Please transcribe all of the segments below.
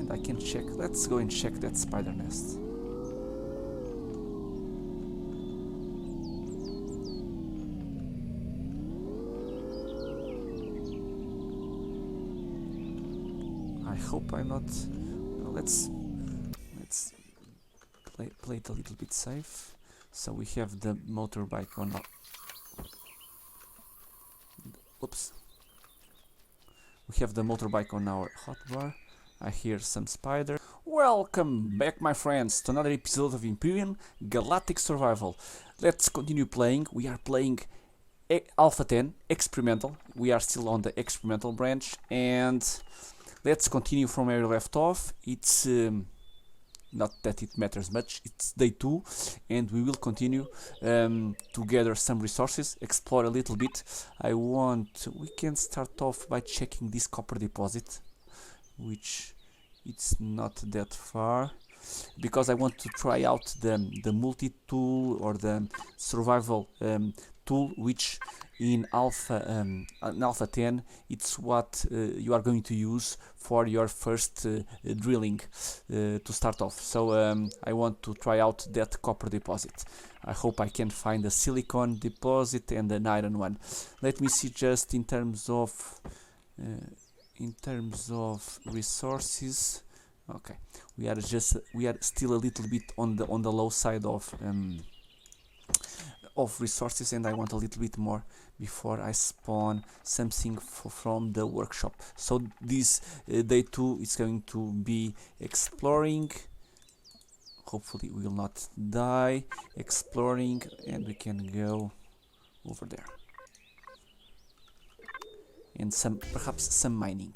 And I can check. Let's go and check that spider nest. I hope I'm not. Let's play it a little bit safe. So we have the motorbike on. Oops. We have the motorbike on our hotbar. I hear some spider. Welcome back, my friends, to another episode of Empyrion Galactic Survival. Let's continue playing. We are playing Alpha 10 Experimental. We are still on the Experimental branch, and let's continue from where we left off. It's not that it matters much. It's day 2, and we will continue to gather some resources, explore a little bit. We can start off by checking this copper deposit, which it's not that far, because I want to try out the multi-tool or the survival tool, which in Alpha 10 it's what you are going to use for your first drilling to start off. So I want to try out that copper deposit. I hope I can find a silicon deposit and an iron one. Let me see, just in terms of resources. Okay, we are still a little bit on the low side of resources, and I want a little bit more before I spawn something from the workshop. So this day 2 is going to be exploring. Hopefully we will not die. Exploring, and we can go over there. And perhaps some mining.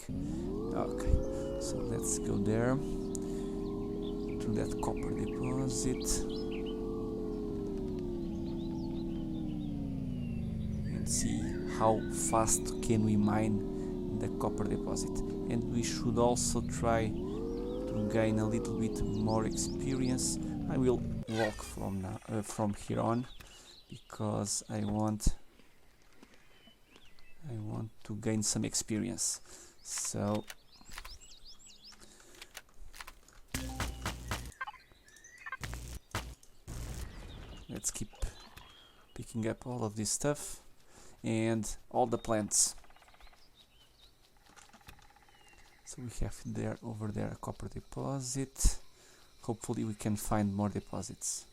Okay, so let's go there to that copper deposit and see how fast can we mine the copper deposit. And we should also try to gain a little bit more experience. I will walk from here on, because I want to gain some experience. So let's keep picking up all of this stuff and all the plants. So we have over there a copper deposit. Hopefully we can find more deposits.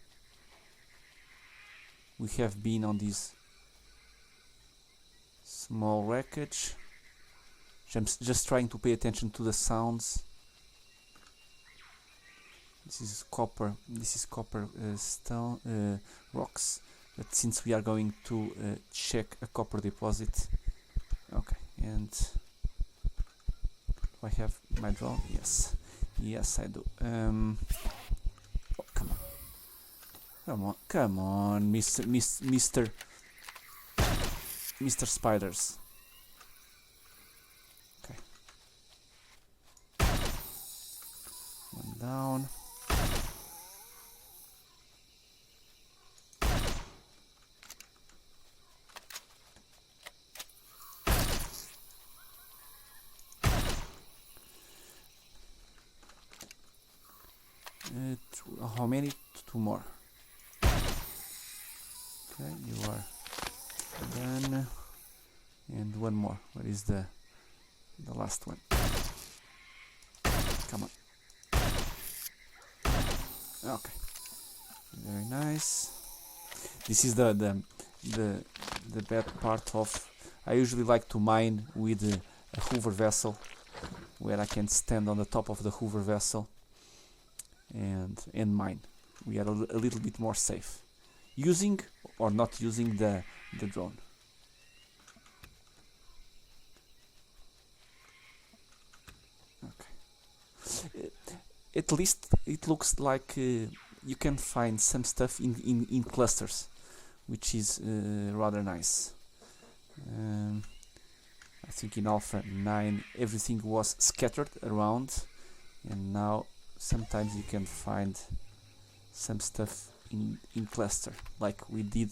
We have been on this small wreckage. I'm just trying to pay attention to the sounds. This is copper stone rocks. But since we are going to check a copper deposit, okay. And do I have my drone? Yes, I do. Oh, come on, Mr. Spiders. Okay. One down. How many? 2 more. Okay, you are done. And 1 more. Where is the last one? Come on. Okay. Very nice. This is the bad part of. I usually like to mine with a Hoover vessel, where I can stand on the top of the Hoover vessel and mine. We are a little bit more safe, using or not using the drone. Okay. At least it looks like you can find some stuff in clusters, which is rather nice. I think in Alpha 9 everything was scattered around, and now sometimes you can find some stuff in cluster, like we did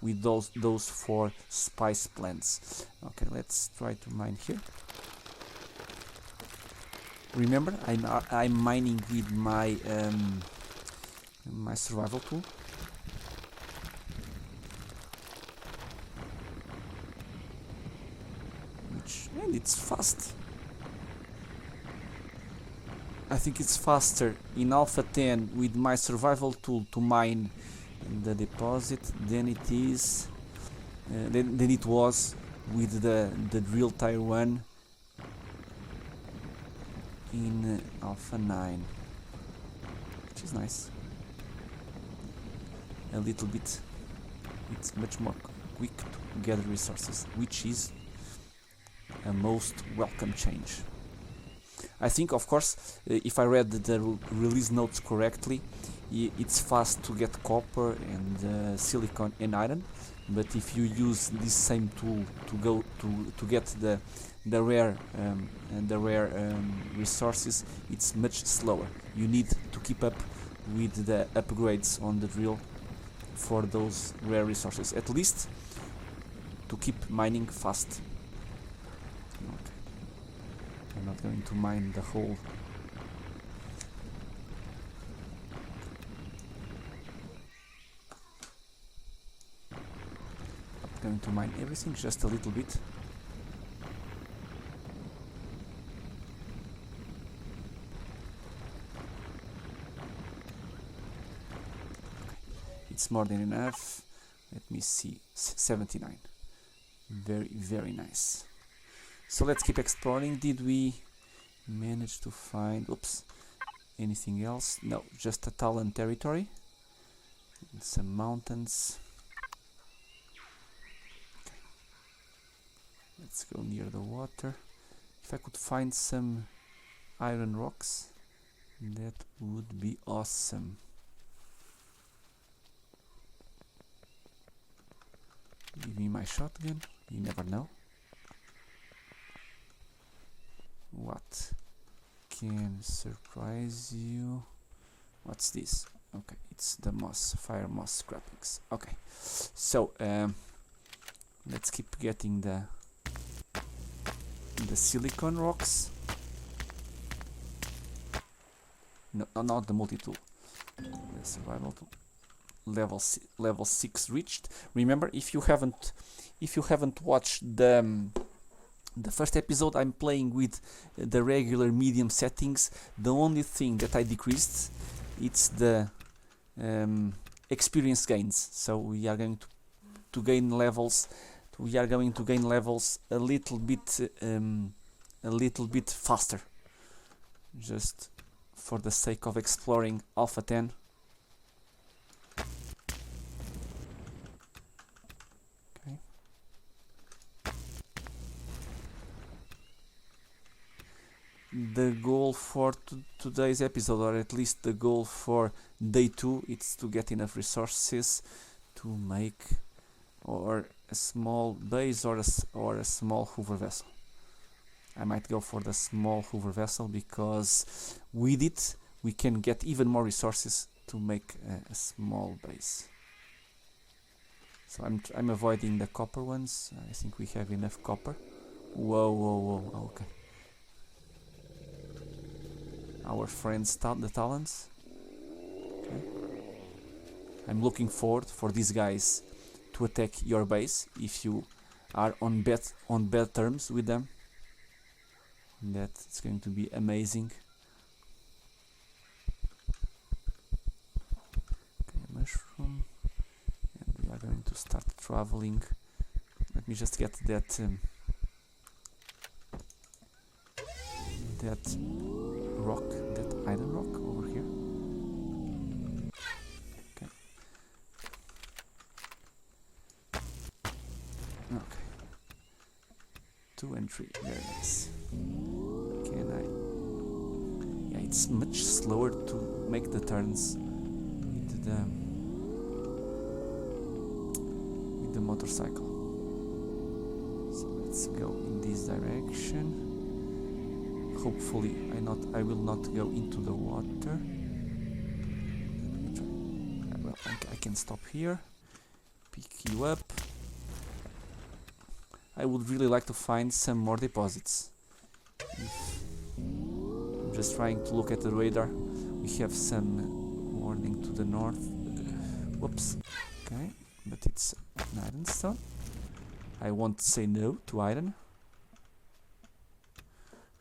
with those 4 spice plants. Okay, let's try to mine here. Remember, I'm mining with my my survival tool. And it's fast. I think it's faster in Alpha 10 with my survival tool to mine the deposit than it is than it was with the drill tier 1 in Alpha 9, which is nice. A little bit, it's much more quick to gather resources, which is a most welcome change. I think, of course, if I read the release notes correctly, it's fast to get copper and silicon and iron, but if you use this same tool to get the rare resources, it's much slower. You need to keep up with the upgrades on the drill for those rare resources, at least to keep mining fast. Okay. I'm not going to mine the whole. Not going to mine everything, just a little bit. It's more than enough. Let me see, 79. Very, very nice. So let's keep exploring. Did we manage to find, oops, anything else? No, just a Talon territory and some mountains. Okay. Let's go near the water. If I could find some iron rocks, that would be awesome. Give me my shotgun, you never know. What can surprise you? What's this? Okay, it's the moss, fire moss scrapings. Okay, so let's keep getting the silicon rocks. No, not the multi-tool. The survival tool. Level 6 reached. Remember, if you haven't watched the first episode, I'm playing with the regular medium settings. The only thing that I decreased, it's the experience gains. So we are going to gain levels. We are going to gain levels a little bit faster, just for the sake of exploring Alpha 10. The goal for today's episode, or at least the goal for day 2, it's to get enough resources to make or a small base or a small hoover vessel. I might go for the small hoover vessel because with it we can get even more resources to make a small base. So I'm avoiding the copper ones. I think we have enough copper. Whoa, okay. Our friends, the Talons. Okay. I'm looking forward for these guys to attack your base if you are on bad terms with them. That's going to be amazing. Okay, mushroom, and we are going to start traveling. Let me just get that rock, that iron rock over here. Okay. Okay. 2 and 3, very nice. Can I? Yeah, it's much slower to make the turns with the motorcycle. So let's go in this direction. Hopefully I will not go into the water. Well, I can stop here, pick you up. I would really like to find some more deposits. If Just trying to look at the radar. We have some warning to the north. Whoops. Okay, but it's an iron stone. I won't say no to iron.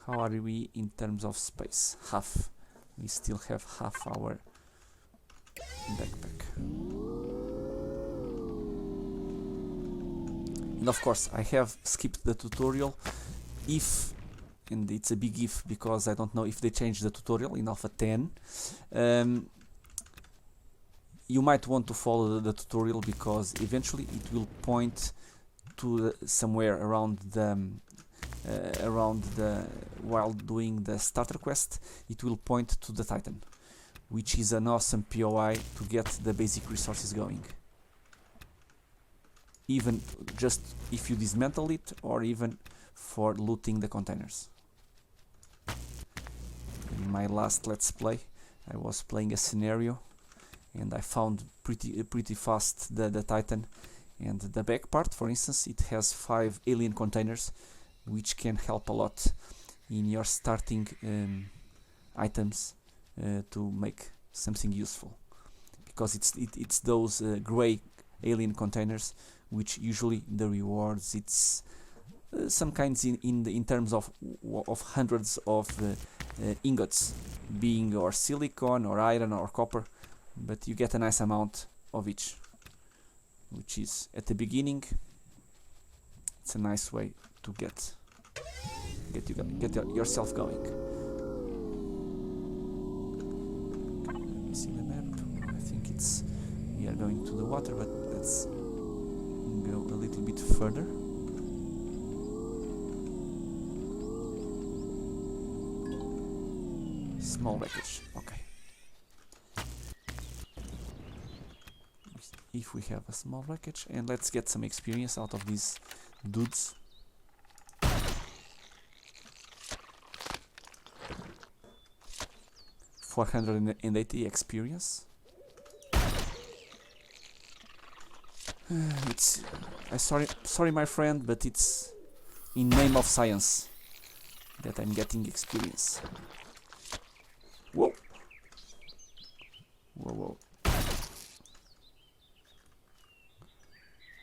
How are we in terms of space? Half. We still have half our backpack. And of course, I have skipped the tutorial if, and it's a big if because I don't know if they changed the tutorial in Alpha 10. You might want to follow the tutorial because eventually it will point to somewhere around the while doing the starter quest. It will point to the Titan, which is an awesome POI to get the basic resources going. Even just if you dismantle it, or even for looting the containers. In my last Let's Play, I was playing a scenario, and I found pretty fast the Titan, and the back part, for instance, it has 5 alien containers, which can help a lot in your starting items to make something useful, because it's those gray alien containers which usually the rewards it's some kinds in terms of hundreds of ingots, being or silicon or iron or copper, but you get a nice amount of each, which is at the beginning. It's a nice way to get yourself going. Okay, let me see the map. I think it's we are going to the water, but let's go a little bit further. Small wreckage. Okay. If we have a small wreckage, and let's get some experience out of these dudes. $480 experience. It's sorry my friend, but it's in name of science that I'm getting experience. Whoa. Whoa, whoa.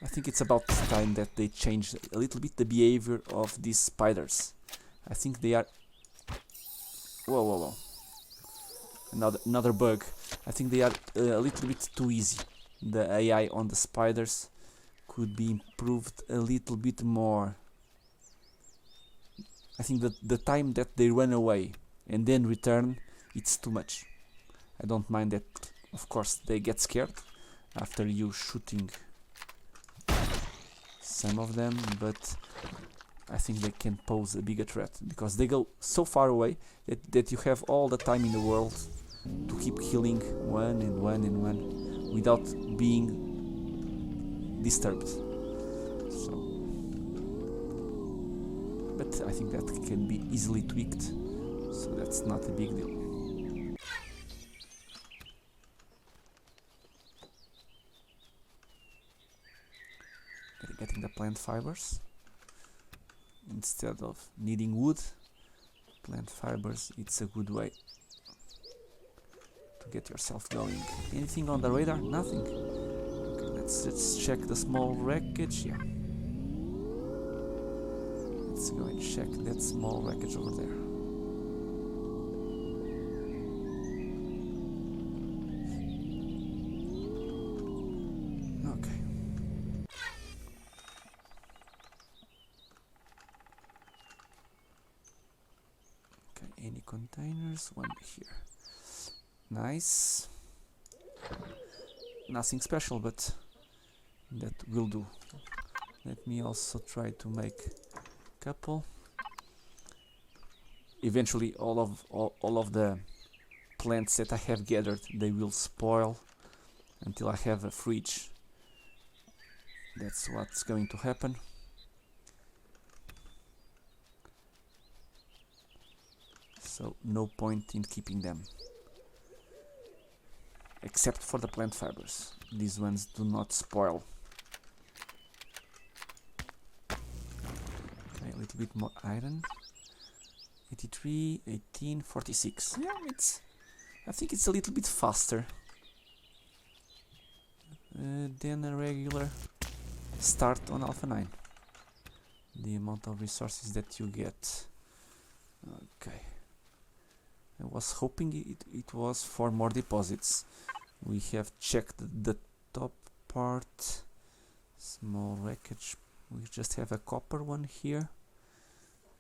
I think it's about time that they changed a little bit the behavior of these spiders. I think they are... Whoa, whoa, whoa. Another bug. I think they are a little bit too easy. The AI on the spiders could be improved a little bit more. I think that the time that they run away and then return, it's too much. I don't mind that, of course, they get scared after you shooting some of them, but I think they can pose a bigger threat because they go so far away that you have all the time in the world to keep killing one and one and one without being disturbed. So, but I think that can be easily tweaked, so that's not a big deal. Getting the plant fibers instead of needing wood. Plant fibers, it's a good way to get yourself going. Anything on the radar? Nothing. Okay, let's check the small wreckage. Yeah, let's go and check that small wreckage over there. Okay. Any containers? One here. Nice. Nothing special, but that will do. Let me also try to make a couple. Eventually all of the plants that I have gathered, they will spoil until I have a fridge. That's what's going to happen. So no point in keeping them, except for the plant fibers. These ones do not spoil. Okay, a little bit more iron. 83, 18, 46. Yeah, I think it's a little bit faster than a regular start on Alpha 9. The amount of resources that you get. Okay. I was hoping it was for more deposits. We have checked the top part. Small wreckage. We just have a copper one here.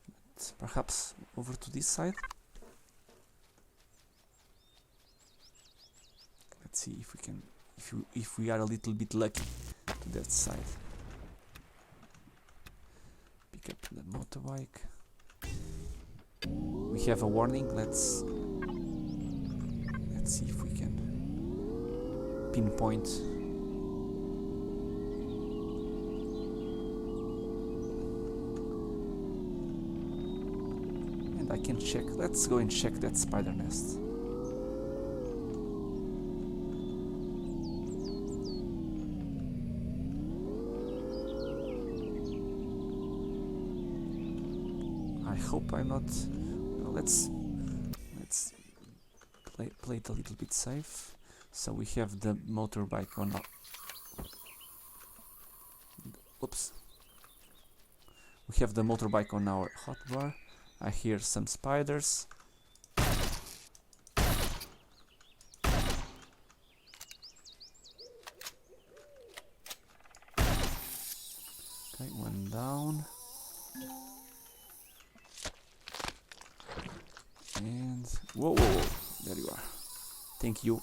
But perhaps over to this side. Let's see if we can, if we are a little bit lucky to that side. Pick up the motorbike. We have a warning. Let's see if we can pinpoint. And I can check. Let's go and check that spider nest. I hope I'm not. Well, let's play it a little bit safe. So we have the motorbike on. Oops. We have the motorbike on our hotbar. I hear some spiders. Okay, one down. And whoa, there you are. Thank you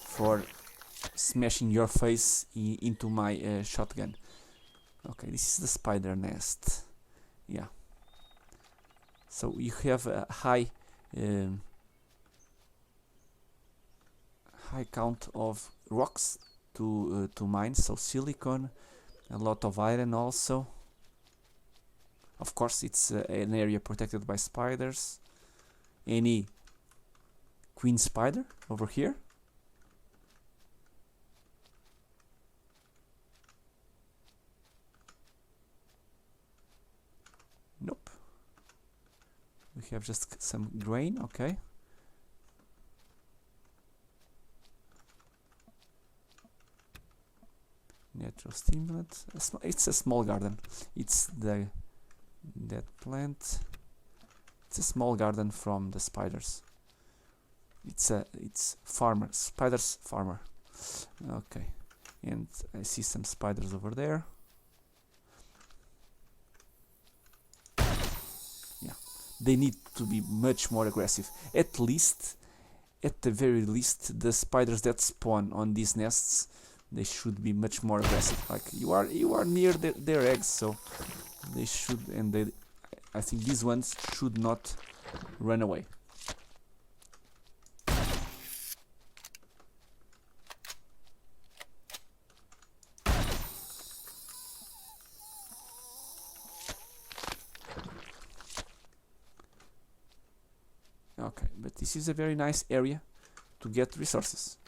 for smashing your face into my shotgun. Okay, this is the spider nest. Yeah. So you have a high count of rocks to mine. So silicon, a lot of iron also. Of course, it's an area protected by spiders. Any queen spider over here? Nope. We have just some grain, okay. Natural stimulant. It's a small garden. It's that plant. It's a small garden from the spiders. It's farmer, spiders farmer. Okay, and I see some spiders over there. Yeah, they need to be much more aggressive. At the very least, the spiders that spawn on these nests, they should be much more aggressive. Like you are near their eggs, so they should, and I think these ones should not run away. Okay, but this is a very nice area to get resources.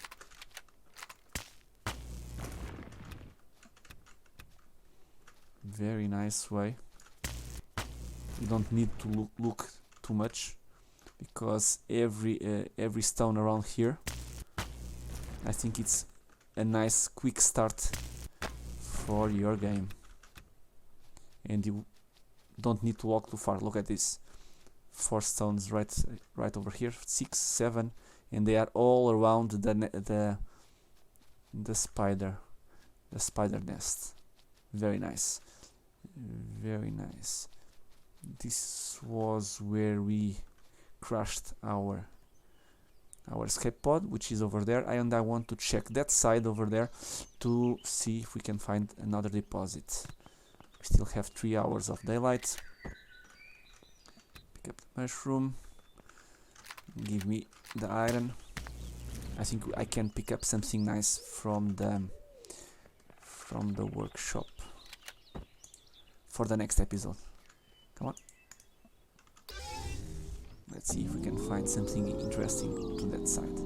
Very nice way. You don't need to look too much, because every stone around here, I think it's a nice quick start for your game, and you don't need to walk too far. Look at this, 4 stones right over here, 6, 7, and they are all around the spider nest. Very nice, very nice. This was where we crashed our escape pod, which is over there, and I want to check that side over there to see if we can find another deposit. We still have 3 hours of daylight. Pick up the mushroom. Give me the iron. I think I can pick up something nice from the workshop for the next episode. Come on. Let's see if we can find something interesting to that side.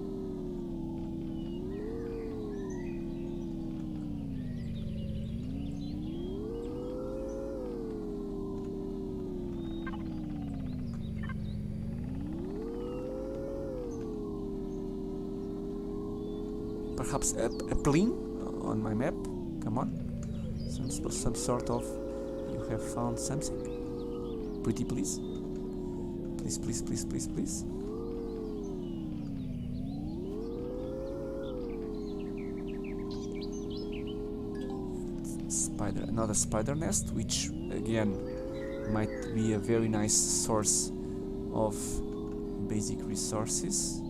perhaps a plane on my map. Come on, some sort of. You have found something. Pretty please. Please, please, please, please, please. Spider, another spider nest, which again might be a very nice source of basic resources.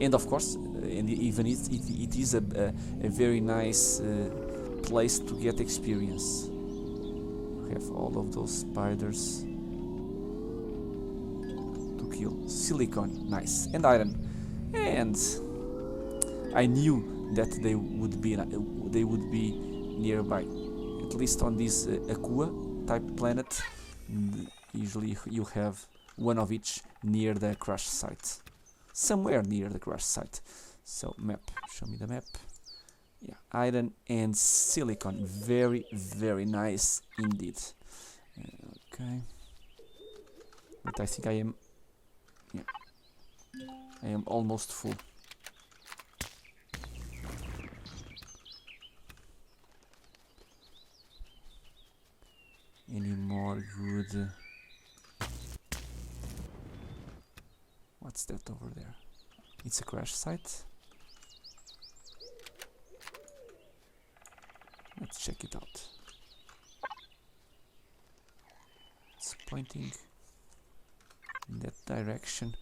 And of course, and even it is a very nice place to get experience. You have all of those spiders to kill. Silicon, nice, and iron. And I knew that they would be nearby, at least on this Aqua type planet. Usually you have one of each near the crash site, somewhere near the crash site. So map, show me the map. Yeah, iron and silicon, very nice indeed. Okay, but I think I am almost full. Any more good? What's that over there? It's a crash site. Let's check it out. It's pointing in that direction.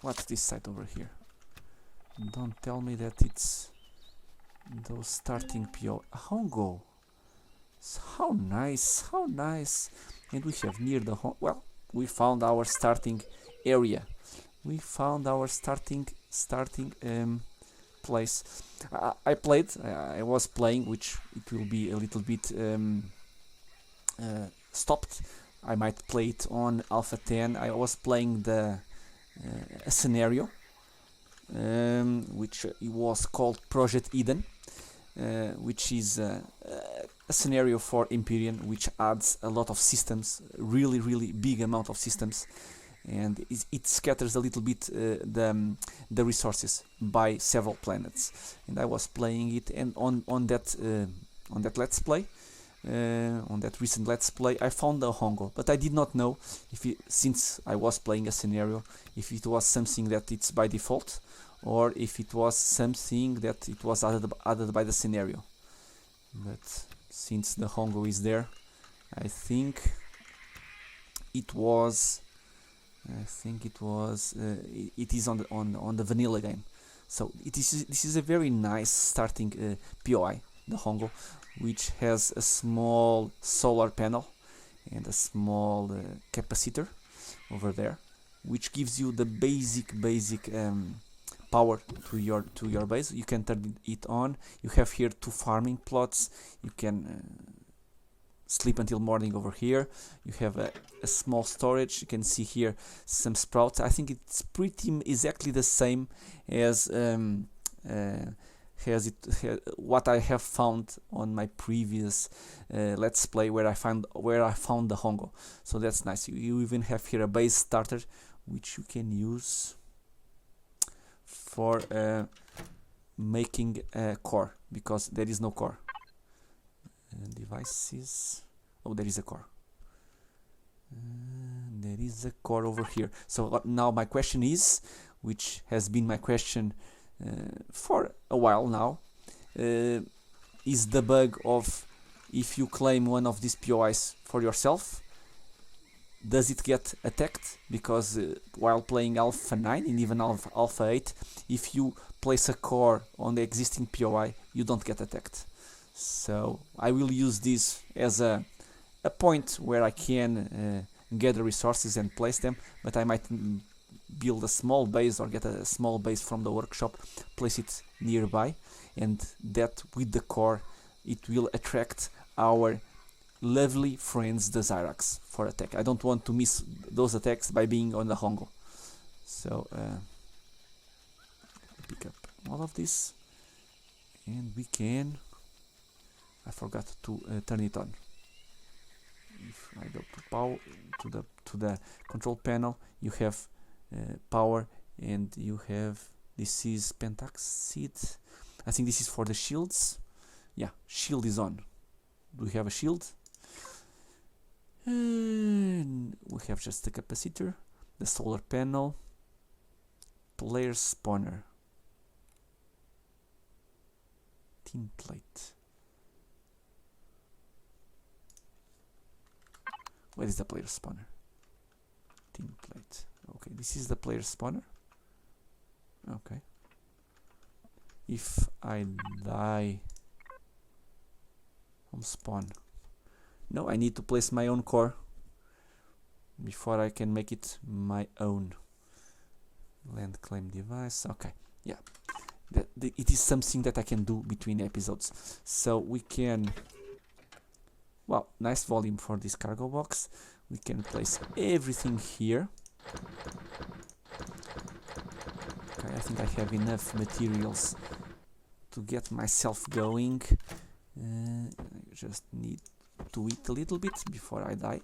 What's this site over here? Don't tell me that it's those starting PO. Hongo. How nice, how nice. And we have near the well, we found our starting area. We found our starting place. I was playing, which it will be a little bit stopped. I might play it on Alpha 10. I was playing a scenario which was called Project Eden, which is a scenario for Empyrion, which adds a lot of systems, really big amount of systems, and it scatters a little bit the resources by several planets. And I was playing it, and on that let's play, on that recent let's play, I found a Hongo, but I did not know if since I was playing a scenario, if it was something that it's by default or if it was something that it was added by the scenario. But since the Hongo is there, I think it was it is on the vanilla game. So this is a very nice starting POI, the Hongo, which has a small solar panel and a small capacitor over there, which gives you the basic power to your base. You can turn it on. You have here 2 farming plots. You can sleep until morning over here. You have a small storage. You can see here some sprouts. I think it's pretty exactly the same as what I have found on my previous let's play where I found the Hongo. So that's nice. You even have here a base starter which you can use for making a core, because there is no core. Devices. Oh, there is a core. There is a core over here. So now my question is, which has been my question for a while now, is the bug of if you claim one of these POIs for yourself, does it get attacked? Because while playing Alpha 9 and even Alpha 8, if you place a core on the existing POI, you don't get attacked. So I will use this as a point where I can gather resources and place them, but I might build a small base or get a small base from the workshop, place it nearby, and that with the core it will attract our lovely friends the Zyrax for attack. I don't want to miss those attacks by being on the Hongo. So pick up all of this and we can, I forgot to turn it on. if I go to power to the control panel, you have power, and you have, this is pentaxid. I think this is for the shields. Yeah, shield is on. Do we have a shield? We have just the capacitor, the solar panel, player spawner, tin plate. Where is the player spawner? Tin plate. Okay, this is the player spawner. Okay. If I die on spawn, no, I need to place my own core before I can make it my own. Land claim device. Okay, yeah. It is something that I can do between episodes. So we can, well, nice volume for this cargo box. We can place everything here. Okay, I think I have enough materials to get myself going. I just need to eat a little bit before I die.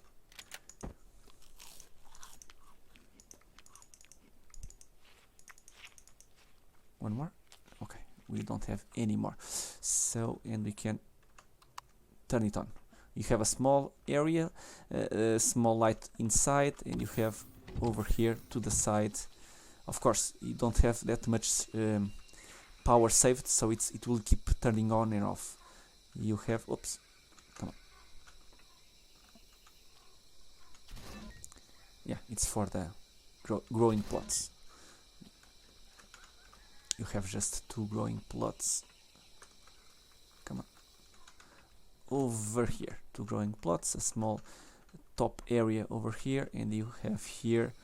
One more. Okay, we don't have any more. So, and we can turn it on. You have a small area, a small light inside, and you have over here to the side. Of course, you don't have that much power saved, so it will keep turning on and off. You have, oops, come on. Yeah, it's for the growing plots. You have just 2 growing plots. Come on. Over here, 2 growing plots, a small top area over here, and you have here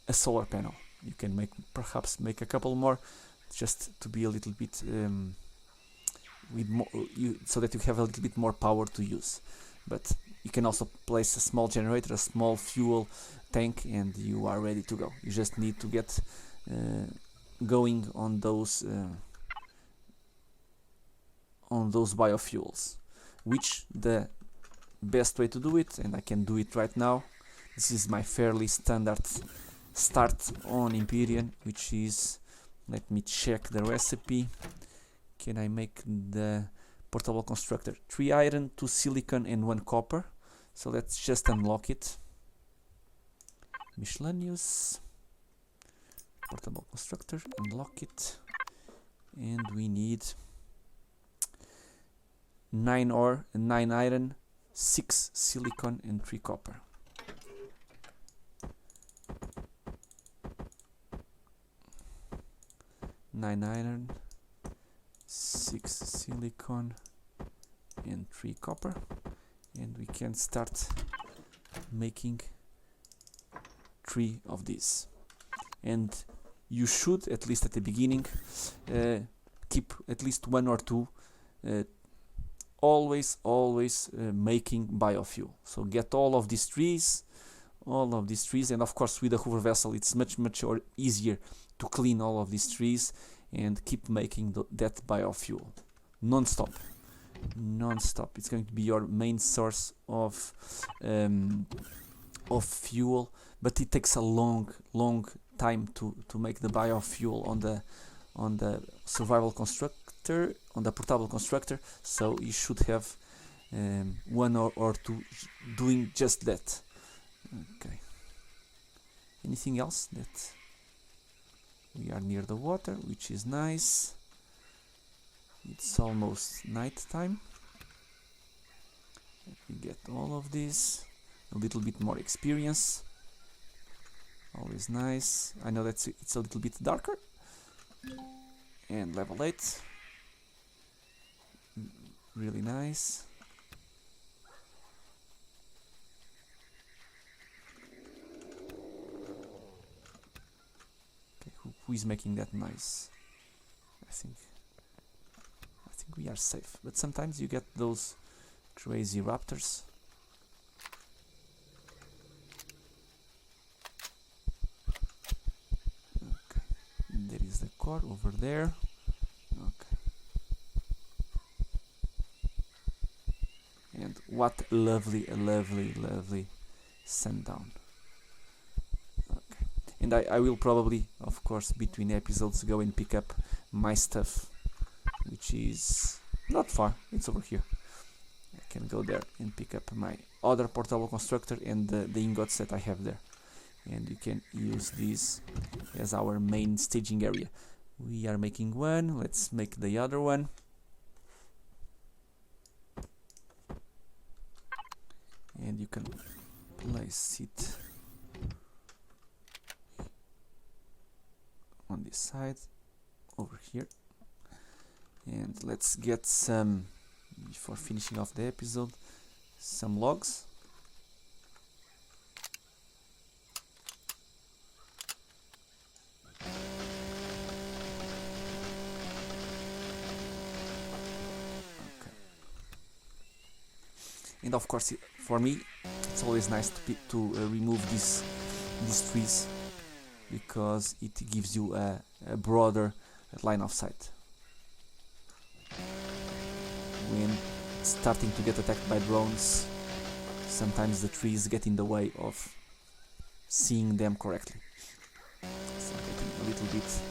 a solar panel. You can perhaps make a couple more, just to be a little bit with more, so that you have a little bit more power to use. But you can also place a small generator, a small fuel tank, and you are ready to go. You just need to get going on those biofuels, which the best way to do it, and I can do it right now. This is my fairly standard start on Empyrion, which is, let me check the recipe. Can I make the portable constructor? 3 iron, 2 silicon and 1 copper. So let's just unlock it. Miscellaneous portable constructor, unlock it, and we need 9 ore, 9 iron, 6 silicon and 3 copper. Nine iron, 6 silicon and 3 copper, and we can start making 3 of these. And you should, at least at the beginning, keep at least 1 or 2, always making biofuel. So get all of these trees, and of course with a hover vessel it's much easier to clean all of these trees and keep making that biofuel non-stop. It's going to be your main source of fuel, but it takes a long time to make the biofuel on the survival constructor, on the portable constructor. So you should have 1 or 2 doing just that. Okay. Anything else? That we are near the water, which is nice. It's almost night time. Let me get all of this. A little bit more experience. Always nice. I know that it's a little bit darker. And level 8. Really nice. Okay, who is making that noise? I think we are safe. But sometimes you get those crazy raptors. Okay, there is the core over there. Okay, and And what lovely, lovely, lovely sundown. Okay. And I will probably, of course, between episodes go and pick up my stuff, which is not far, it's over here. I can go there and pick up my other portable constructor and the ingots that I have there. And you can use this as our main staging area. We are making one, let's make the other one. And you can place it on this side, over here. And let's get some, before finishing off the episode, some logs. And of course, for me, it's always nice to remove these trees, because it gives you a broader line of sight. When starting to get attacked by drones, sometimes the trees get in the way of seeing them correctly. So getting a little bit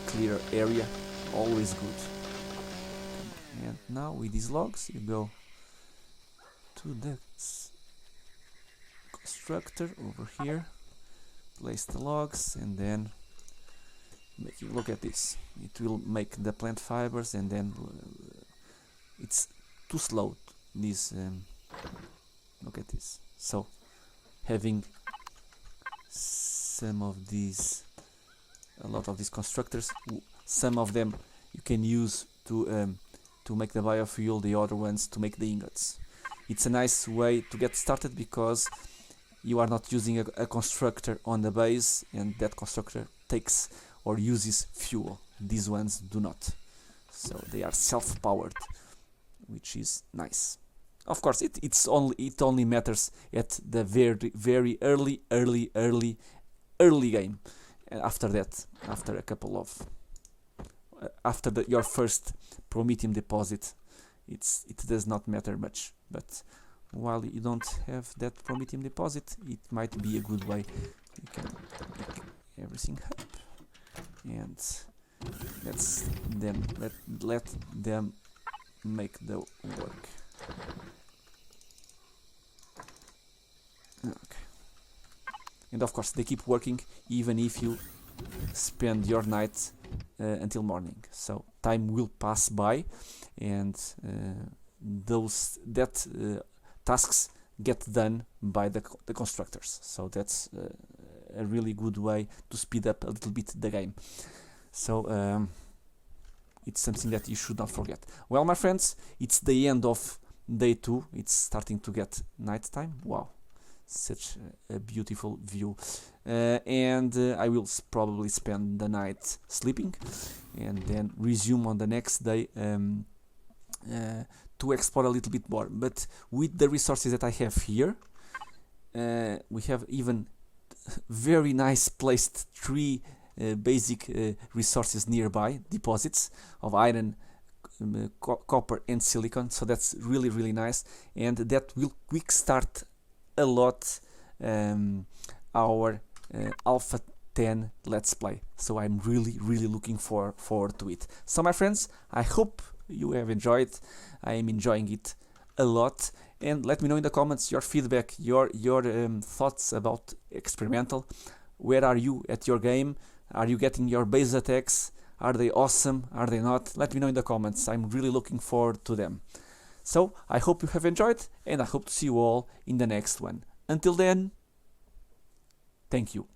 clearer area, always good. And now with these logs, you go to the constructor over here, place the logs, and then look at this. It will make the plant fibers, and then it's too slow. This look at this. So having some of these, a lot of these constructors, some of them you can use to make the biofuel, the other ones to make the ingots. It's a nice way to get started, because you are not using a constructor on the base, and that constructor takes or uses fuel. These ones do not, so they are self-powered, which is nice. Of course, it only matters at the very early game. And after that, after a couple of after your first promethium deposit, it does not matter much. But while you don't have that promethium deposit, it might be a good way. You can pick everything up, and let them make the work. Okay. And of course, they keep working even if you spend your night until morning. So time will pass by, and tasks get done by the constructors. So that's a really good way to speed up a little bit the game. So it's something that you should not forget. Well, my friends, it's the end of day 2. It's starting to get night time. Wow, such a beautiful view. And I will probably spend the night sleeping, and then resume on the next day to explore a little bit more. But with the resources that I have here, we have even very nice placed 3 basic resources nearby, deposits of iron, copper and silicon. So that's really nice, and that will quick start a lot our Alpha 10 Let's Play. So I'm really looking forward to it. So my friends, I hope you have enjoyed. I am enjoying it a lot, and let me know in the comments your feedback, your thoughts about experimental. Where are you at your game? Are you getting your base attacks? Are they awesome? Are they not? Let me know in the comments. I'm really looking forward to them. So I hope you have enjoyed, and I hope to see you all in the next one. Until then, thank you.